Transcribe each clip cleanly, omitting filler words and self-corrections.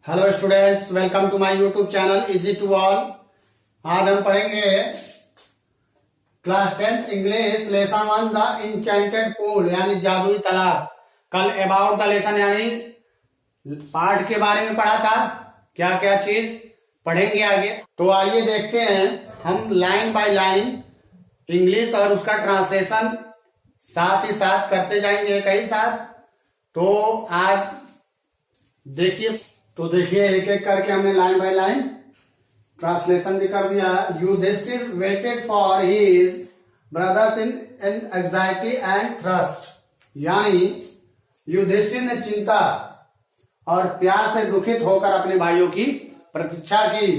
Hello students, welcome to my YouTube channel easy to all. आज हम पढ़ेंगे class 10th English lesson 1 the enchanted pool यानी जादुई तालाब। कल अबाउट द लेसन यानी पाठ के बारे में पढ़ा था, क्या क्या चीज पढ़ेंगे आगे। तो आइए देखते हैं, हम लाइन बाय लाइन इंग्लिश और उसका ट्रांसलेशन साथ ही साथ करते जाएंगे कई साथ। तो आज देखिए एक एक करके हमने लाइन बाय लाइन ट्रांसलेशन भी कर दिया। Yudhishthir waited for his brothers in anxiety and thirst, यानी युधिष्ठिर ने चिंता और प्यास से दुखित होकर अपने भाइयों की प्रतीक्षा की।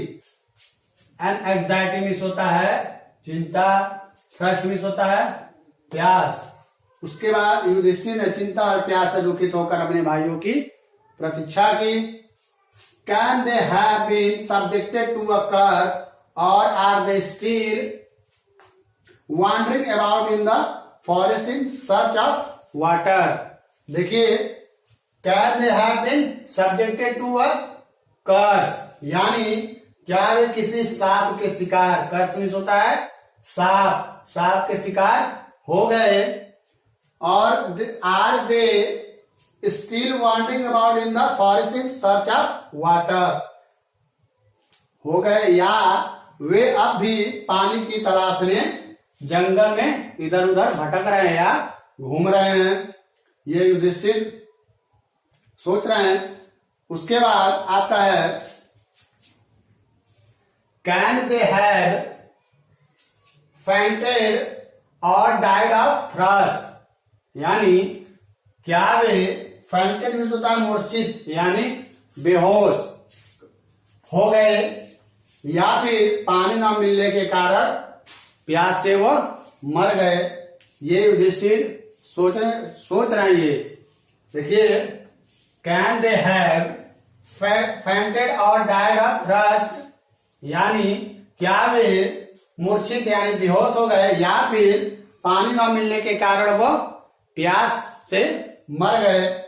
एंड एंजाइटी मिस होता है चिंता, थ्रस्ट मिस होता है प्यास। उसके बाद युधिष्ठिर ने चिंता और प्यास से दुखित होकर अपने भाइयों की प्रतीक्षा की। Can they have been subjected to a curse, or are they still wandering about in the forest in search of water? देखिए, can they have been subjected to a curse, यानी क्या वे किसी सांप के शिकार, कर्स मीन्स होता है सांप के शिकार हो गए। और are they still wandering about in the forest in search of water, हो गए या वे अब भी पानी की तलाश में जंगल में इधर उधर भटक रहे हैं या घूम रहे हैं, ये युधिष्ठिर सोच रहे हैं। उसके बाद आपका है can they have fainted or died of thirst, यानी क्या वे फैंटेड मीन्स होता है मूर्छित यानी बेहोश हो गए या फिर पानी न मिलने के कारण प्यास से वो मर गए, ये युधिष्ठिर सोच रहे हैं। ये देखिए, कैन दे हैव फैंटेड और डाइड ऑफ थ्रस्ट, यानी क्या वे मूर्छित यानी बेहोश हो गए या फिर पानी न मिलने के कारण वो प्यास से मर गए।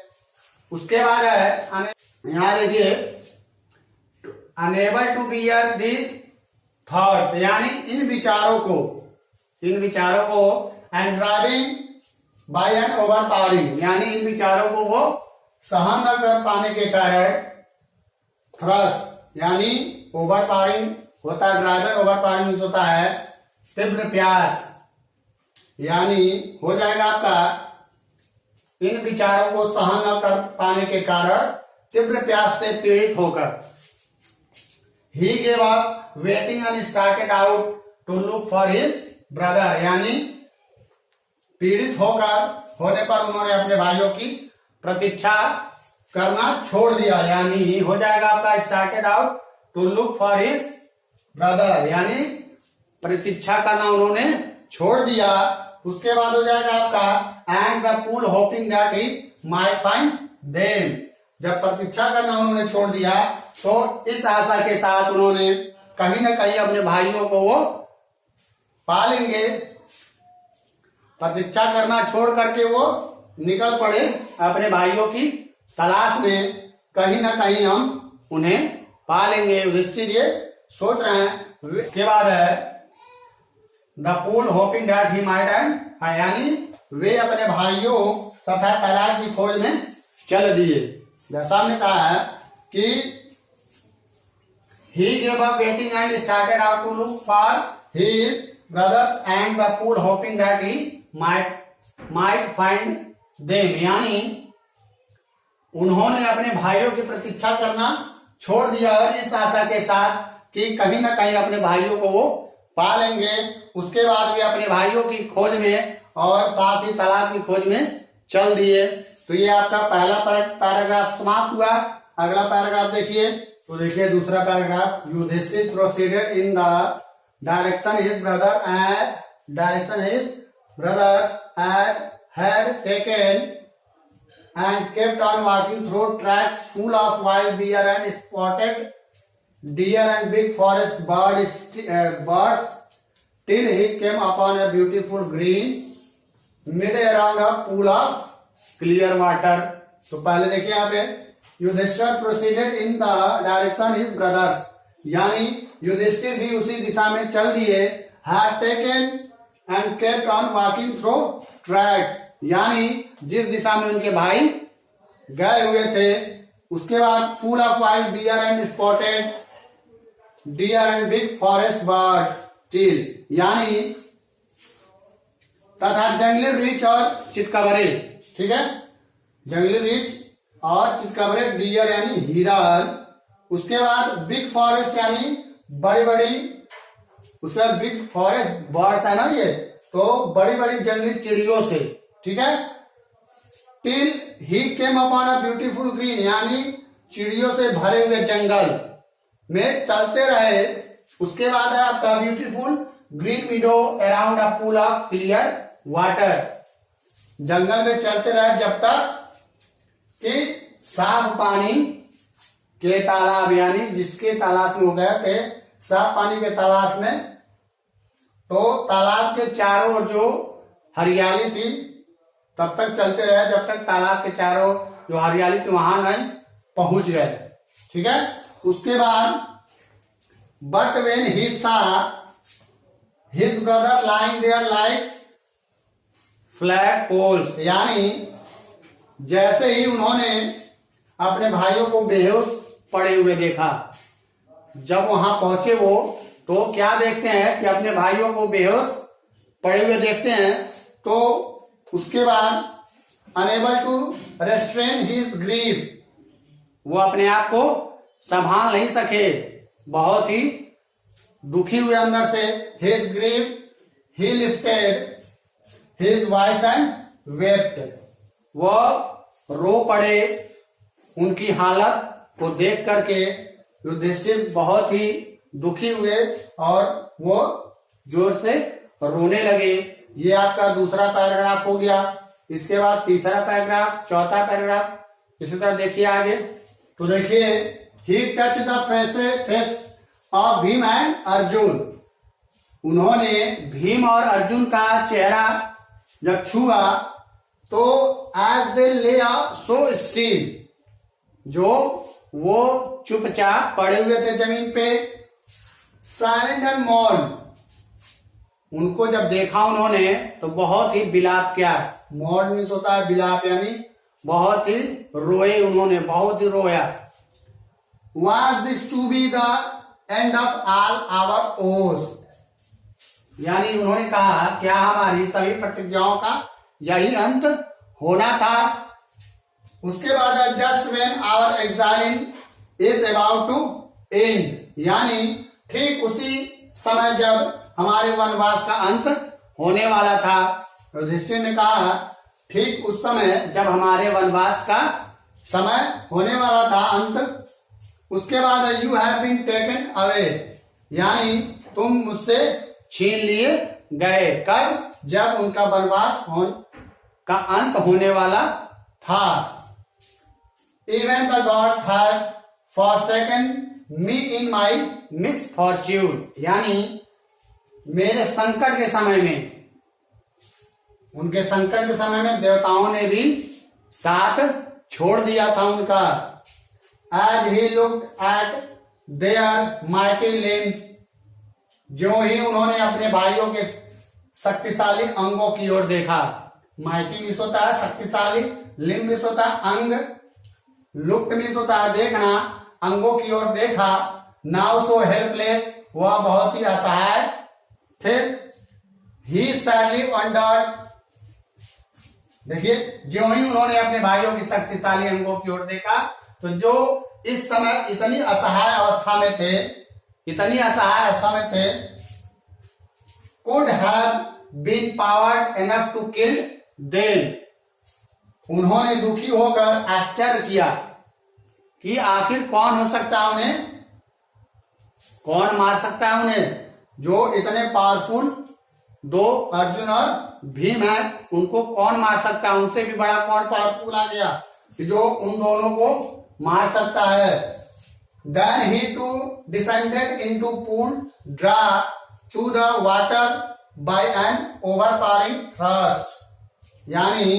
उसके बाद है यहां देखिए unable to bear this thoughts, यानी इन विचारों को and driving by an overpowering, यानी इन विचारों को वो सहन न कर पाने के कारण थ्रस्ट यानी ओवर पावरिंग होता है, ड्राइवर ओवर पावरिंग होता है तीव्र प्यास, यानी हो जाएगा आपका इन विचारों को सहन न कर पाने के कारण तीव्र प्यास से पीड़ित होकर। He gave up waiting and started out to look for his brother, यानी पीड़ित होने पर उन्होंने अपने भाइयों की प्रतीक्षा करना छोड़ दिया, यानी हो जाएगा आपका started out to look for his brother, यानी प्रतीक्षा करना उन्होंने छोड़ दिया। उसके बाद हो जाएगा आपका and the pool hoping that he might find them, जब प्रतीक्षा करना उन्होंने छोड़ दिया तो इस आशा के साथ उन्होंने कहीं ना कहीं अपने भाइयों को वो पा लेंगे। प्रतीक्षा करना छोड़ करके वो निकल पड़े अपने भाइयों की तलाश में, कहीं ना कहीं हम उन्हें पा लेंगे, युधिष्ठिर ये सोच रहे हैं। उसके बाद है the pool hoping that he might and, यानी वे अपने भाइयों तथा तालाब की खोज में चल दिए। जैसा हमने कहा है कि he gave up waiting and started out to look for his brothers and the pool hoping that he might find them, यानी उन्होंने अपने भाइयों की प्रतीक्षा करना छोड़ दिया और इस आशा के साथ कि कहीं ना कहीं अपने भाइयों को वो पा लेंगे। उसके बाद वे अपने भाइयों की खोज में और साथ ही तालाब की खोज में चल दिए। तो ये आपका पहला पैराग्राफ समाप्त हुआ। अगला पैराग्राफ देखिए, तो देखिए दूसरा paragraph, Yudhishthir proceeded in the direction his brothers had taken and kept on walking through tracks full of wild bear and spotted deer and big forest birds till he came upon a beautiful green mid around a pool of clear water। तो पहले देखिए यहाँ पे Yudhishthir proceeded in the direction his brothers, यानी युधिष्ठिर भी उसी दिशा में चल दिए। Had taken and kept on walking through tracks, यानी जिस दिशा में उनके भाई गए हुए थे। उसके बाद full of wild deer and spotted deer and big forest bird teal, यानी तथा जंगली रीछ और चितकबरे, ठीक है, जंगली रीछ और चितकबरे, डियर यानी हिरण। उसके बाद बिग फॉरेस्ट यानी बड़ी बड़ी, उसके बाद बिग फॉरेस्ट बर्ड्स है ना ये, तो बड़ी बड़ी जंगली चिड़ियों से, ठीक है। Till he came upon a beautiful green, यानी चिड़ियों से भरे हुए जंगल में चलते रहे। उसके बाद है आपका beautiful green meadow around a pool of clear water, जंगल में चलते रहे जब तक कि साफ पानी के तालाब, यानी जिसके तलाश में हो गए थे साफ पानी के तलाश में, तो तालाब के चारों ओर जो हरियाली थी तब तक चलते रहे जब तक तालाब के चारों जो हरियाली थी वहां नहीं पहुंच गए, ठीक है। उसके बाद but when he saw his brother lying there like flag poles, यानी जैसे ही उन्होंने अपने भाइयों को बेहोश पड़े हुए देखा, जब वहां पहुंचे वो, तो क्या देखते हैं कि अपने भाइयों को बेहोश पड़े हुए देखते हैं। तो उसके बाद unable to restrain his grief, वो अपने आप को संभाल नहीं सके, बहुत ही दुखी हुए अंदर से। His grief he lifted his voice and wept, वह रो पड़े। उनकी हालत को देख करके युधिष्ठिर बहुत ही दुखी हुए और वो जोर से रोने लगे। ये आपका दूसरा पैराग्राफ हो गया। इसके बाद तीसरा पैराग्राफ, चौथा पैराग्राफ, इसी तरह देखिए आगे। तो देखिए, he touch the face of Bhim and Arjun, उन्होंने भीम और अर्जुन का चेहरा जब छुआ तो एज दे ले सो स्टील, जो वो चुपचाप पड़े हुए थे जमीन पे, साइलेंट एंड मौन, उनको जब देखा उन्होंने तो बहुत ही विलाप किया। मौन मीन्स होता है विलाप, यानी बहुत ही रोए उन्होंने, बहुत ही रोया। Was this to be the end of all our oaths, यानी उन्होंने कहा क्या हमारी सभी प्रतिज्ञाओं का यही अंत होना था। उसके बाद just when our exile is about to end, यानी ठीक उसी समय जब हमारे वनवास का अंत होने वाला था। युधिष्ठिर ने कहा ठीक उस समय जब हमारे वनवास का समय होने वाला था, अंत। उसके बाद you have been taken away, यानी तुम मुझसे छीन लिए गए। कब? जब उनका वनवास का अंत होने वाला था। Even the gods have forsaken me in my misfortune, यानी मेरे संकट के समय में, उनके संकट के समय में देवताओं ने भी साथ छोड़ दिया था उनका। As he looked at their mighty limbs, जो ही उन्होंने अपने भाइयों के शक्तिशाली अंगों की ओर देखा। माइटी मीन्स होता है शक्तिशाली, लिम्ब मीन्स होता है अंग, लुक्ड मीन्स होता है देखना, अंगों की ओर देखा। नाउ सो हेल्पलेस, वह बहुत ही असहाय थे। ही सैडली वंडर्ड, देखिए जो ही उन्होंने अपने भाइयों की शक्तिशाली अंगों की ओर देखा, तो जो इस समय इतनी असहाय अवस्था में थे, इतनी असहाय अवस्था में थे, could have been powered enough to kill them, उन्होंने दुखी होकर आश्चर्य किया कि आखिर कौन हो सकता है उन्हें, कौन मार सकता है उन्हें। जो इतने पावरफुल दो अर्जुन और भीम है, उनको कौन मार सकता है, उनसे भी बड़ा कौन पावरफुल आ गया कि जो उन दोनों को मार सकता है। Then he too descended into pool, drawn to the water by an overpowering thirst, यानी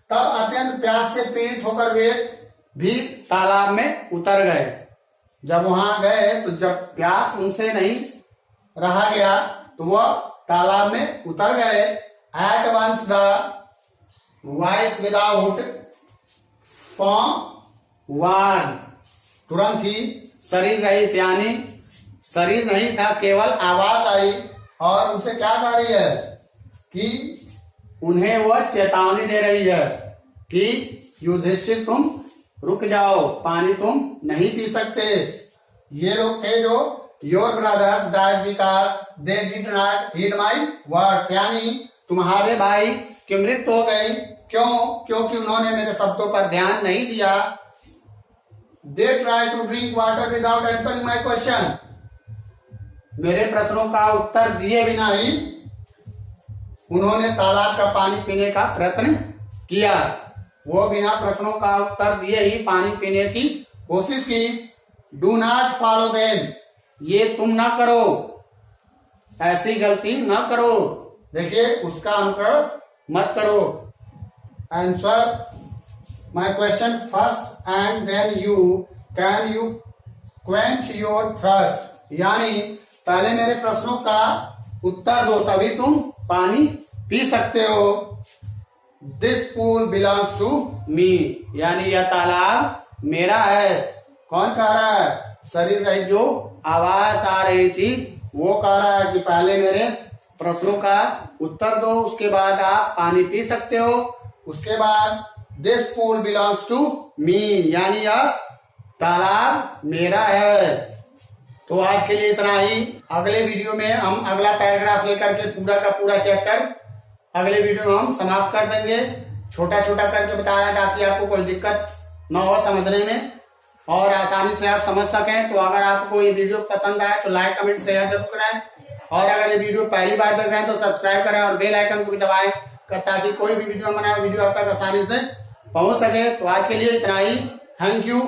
तब अत्यंत प्यास से पीड़ित होकर वे भी तालाब में उतर गए। जब वहां गए तो जब प्यास उनसे नहीं रहा गया तो वह तालाब में उतर गए। At once the voice without form war, तुरंत ही शरीर रहित यानी शरीर नहीं था, केवल आवाज आई और उनसे क्या कह रही है कि उन्हें वह चेतावनी दे रही है कि युधिष्ठिर तुम रुक जाओ, पानी तुम नहीं पी सकते। ये लोग थे जो your brothers died because they did not heed my words, यानी तुम्हारे भाई की मृत्यु हो गई, क्यों? क्योंकि उन्होंने मेरे शब्दों पर ध्यान नहीं दिया। They try to drink water without answering my question, मेरे प्रश्नों का उत्तर दिए बिना ही उन्होंने तालाब का पानी पीने का प्रयत्न किया। वो बिना प्रश्नों का उत्तर दिए ही पानी पीने की कोशिश की। डू नॉट फॉलो देम, ये तुम ना करो, ऐसी गलती ना करो। देखिए, उसका अनुकरण मत करो। Answer my question first and then you can you quench your thirst, यानी पहले मेरे प्रश्नों का उत्तर दो तभी तुम पानी पी सकते हो। This pool belongs to me, यानी यह तालाब मेरा है। कौन कह रहा है? शरीर रहित जो आवाज आ रही थी वो कह रहा है कि पहले मेरे प्रश्नों का उत्तर दो, उसके बाद आप पानी पी सकते हो। उसके बाद this pool belongs to me, यानी यह तालाब मेरा है। तो आज के लिए इतना ही। अगले वीडियो में हम अगला पैराग्राफ लेकर के पूरा का पूरा चैप्टर अगले वीडियो में हम समाप्त कर देंगे। छोटा छोटा करके बताया ताकि आपको कोई दिक्कत न हो समझने में और आसानी से आप समझ सकें। तो अगर आपको ये वीडियो पसंद आए तो लाइक कमेंट शेयर जरूर करें, और अगर ये वीडियो पहली बार देख रहे हैं तो सब्सक्राइब करें और बेल आइकन को भी दबाएं ताकि कोई भी वीडियो बनाए वीडियो आप तक आसानी से पहुंच सके। तो आज के लिए इतना ही। Thank you.